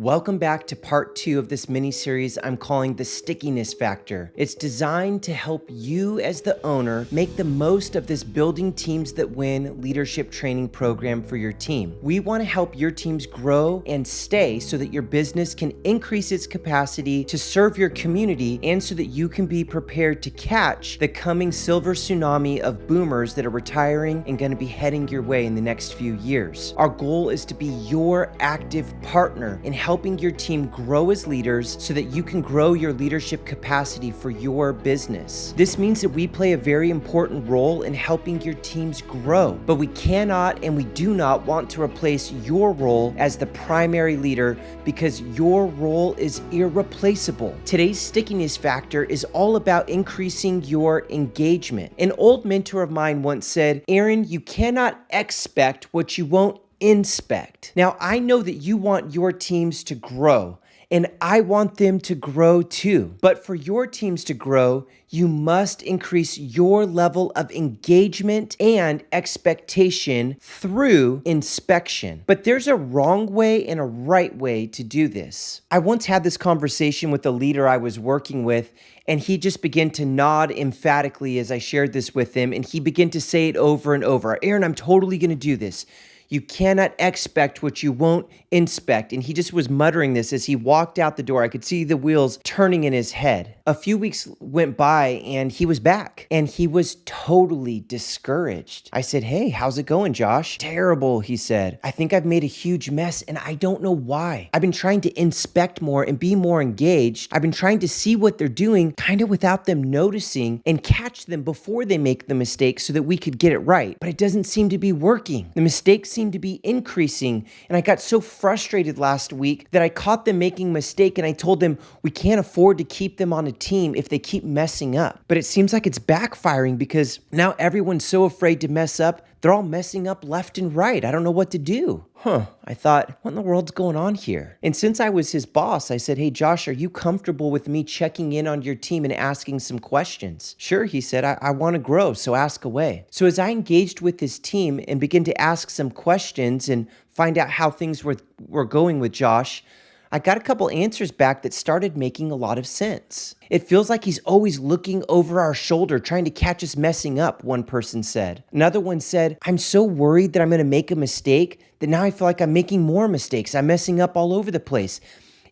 Welcome back to part 2 of this mini-series I'm calling the Stickiness Factor. It's designed to help you as the owner make the most of this Building Teams That Win leadership training program for your team. We want to help your teams grow and stay so that your business can increase its capacity to serve your community and so that you can be prepared to catch the coming silver tsunami of boomers that are retiring and going to be heading your way in the next few years. Our goal is to be your active partner in helping your team grow as leaders so that you can grow your leadership capacity for your business. This means that we play a very important role in helping your teams grow, but we cannot and we do not want to replace your role as the primary leader because your role is irreplaceable. Today's Stickiness Factor is all about increasing your engagement. An old mentor of mine once said, "Aaron, you cannot expect what you won't inspect." Now, I know that you want your teams to grow, and I want them to grow too. But for your teams to grow, you must increase your level of engagement and expectation through inspection. But there's a wrong way and a right way to do this. I once had this conversation with a leader I was working with, and he just began to nod emphatically as I shared this with him, and he began to say it over and over. "Aaron, I'm totally gonna do this. You cannot expect what you won't inspect." And he just was muttering this as he walked out the door. I could see the wheels turning in his head. A few weeks went by and he was back and he was totally discouraged. I said, "Hey, how's it going, Josh?" "Terrible," he said. "I think I've made a huge mess and I don't know why. I've been trying to inspect more and be more engaged. I've been trying to see what they're doing kind of without them noticing and catch them before they make the mistake so that we could get it right. But it doesn't seem to be working. The mistakes seem to be increasing. And I got so frustrated last week that I caught them making a mistake and I told them we can't afford to keep them on a team if they keep messing up. But it seems like it's backfiring because now everyone's so afraid to mess up. They're all messing up left and right. I don't know what to do." I thought, what in the world's going on here? And since I was his boss, I said, "Hey, Josh, are you comfortable with me checking in on your team and asking some questions?" "Sure," he said, I want to grow, so ask away." So as I engaged with his team and began to ask some questions and find out how things were going with Josh, I got a couple answers back that started making a lot of sense. "It feels like he's always looking over our shoulder, trying to catch us messing up," one person said. Another one said, "I'm so worried that I'm going to make a mistake that now I feel like I'm making more mistakes. I'm messing up all over the place.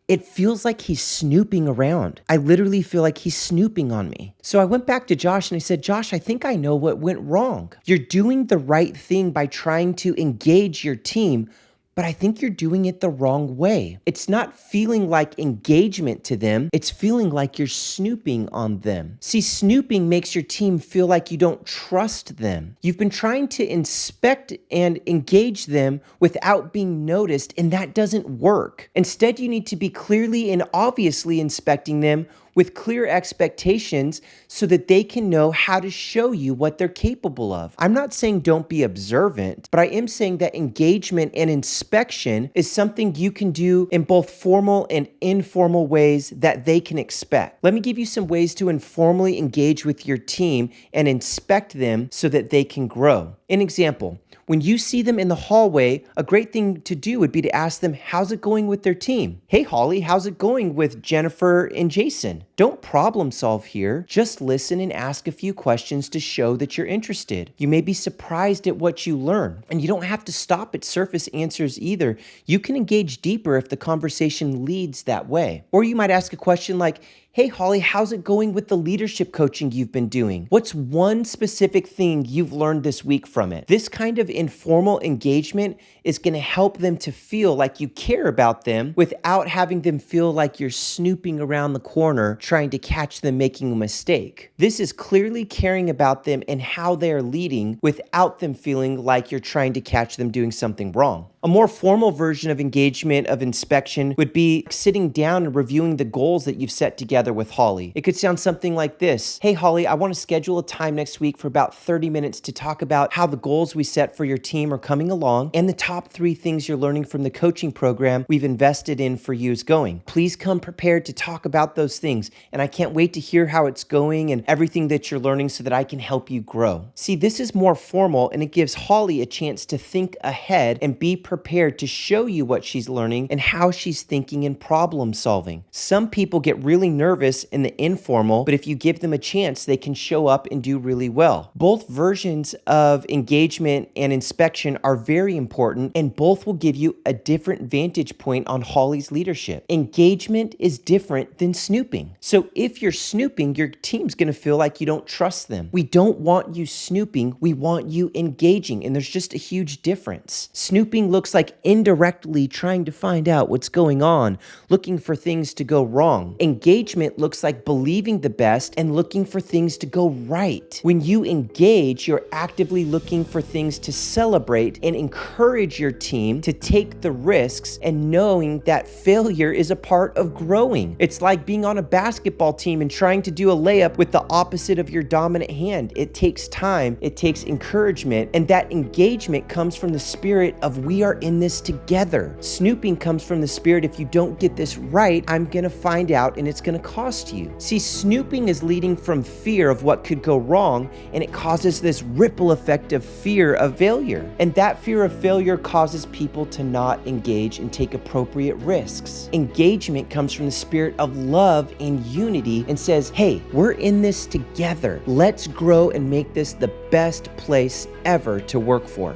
It feels like he's snooping around. I literally feel like he's snooping on me." So I went back to Josh and I said, "Josh, I think I know what went wrong. You're doing the right thing by trying to engage your team, but I think you're doing it the wrong way. It's not feeling like engagement to them. It's feeling like you're snooping on them. See, snooping makes your team feel like you don't trust them. You've been trying to inspect and engage them without being noticed, and that doesn't work. Instead, you need to be clearly and obviously inspecting them with clear expectations so that they can know how to show you what they're capable of. I'm not saying don't be observant, but I am saying that engagement and inspection is something you can do in both formal and informal ways that they can expect. Let me give you some ways to informally engage with your team and inspect them so that they can grow. An example, when you see them in the hallway, a great thing to do would be to ask them, "How's it going with their team?" "Hey, Holly, how's it going with Jennifer and Jason?" Don't problem solve here. Just listen and ask a few questions to show that you're interested. You may be surprised at what you learn, and you don't have to stop at surface answers either. You can engage deeper if the conversation leads that way. Or you might ask a question like, "Hey, Holly, how's it going with the leadership coaching you've been doing? What's one specific thing you've learned this week from it?" This kind of informal engagement is going to help them to feel like you care about them without having them feel like you're snooping around the corner trying to catch them making a mistake. This is clearly caring about them and how they are leading without them feeling like you're trying to catch them doing something wrong. A more formal version of engagement of inspection would be sitting down and reviewing the goals that you've set together with Holly. It could sound something like this. "Hey, Holly, I want to schedule a time next week for about 30 minutes to talk about how the goals we set for your team are coming along and the top 3 things you're learning from the coaching program we've invested in for you is going. Please come prepared to talk about those things, and I can't wait to hear how it's going and everything that you're learning so that I can help you grow." See, this is more formal and it gives Holly a chance to think ahead and be prepared prepared to show you what she's learning and how she's thinking and problem solving. Some people get really nervous in the informal, but if you give them a chance, they can show up and do really well. Both versions of engagement and inspection are very important, and both will give you a different vantage point on Holly's leadership. Engagement is different than snooping. So if you're snooping, your team's going to feel like you don't trust them. We don't want you snooping, we want you engaging, and there's just a huge difference. Snooping looks like indirectly trying to find out what's going on, looking for things to go wrong. Engagement looks like believing the best and looking for things to go right. When you engage, you're actively looking for things to celebrate and encourage your team to take the risks and knowing that failure is a part of growing. It's like being on a basketball team and trying to do a layup with the opposite of your dominant hand. It takes time, it takes encouragement, and that engagement comes from the spirit of we are in this together. Snooping comes from the spirit, if you don't get this right, I'm gonna find out and it's gonna cost you. See, snooping is leading from fear of what could go wrong, and it causes this ripple effect of fear of failure. And that fear of failure causes people to not engage and take appropriate risks. Engagement comes from the spirit of love and unity and says, hey, we're in this together. Let's grow and make this the best place ever to work for.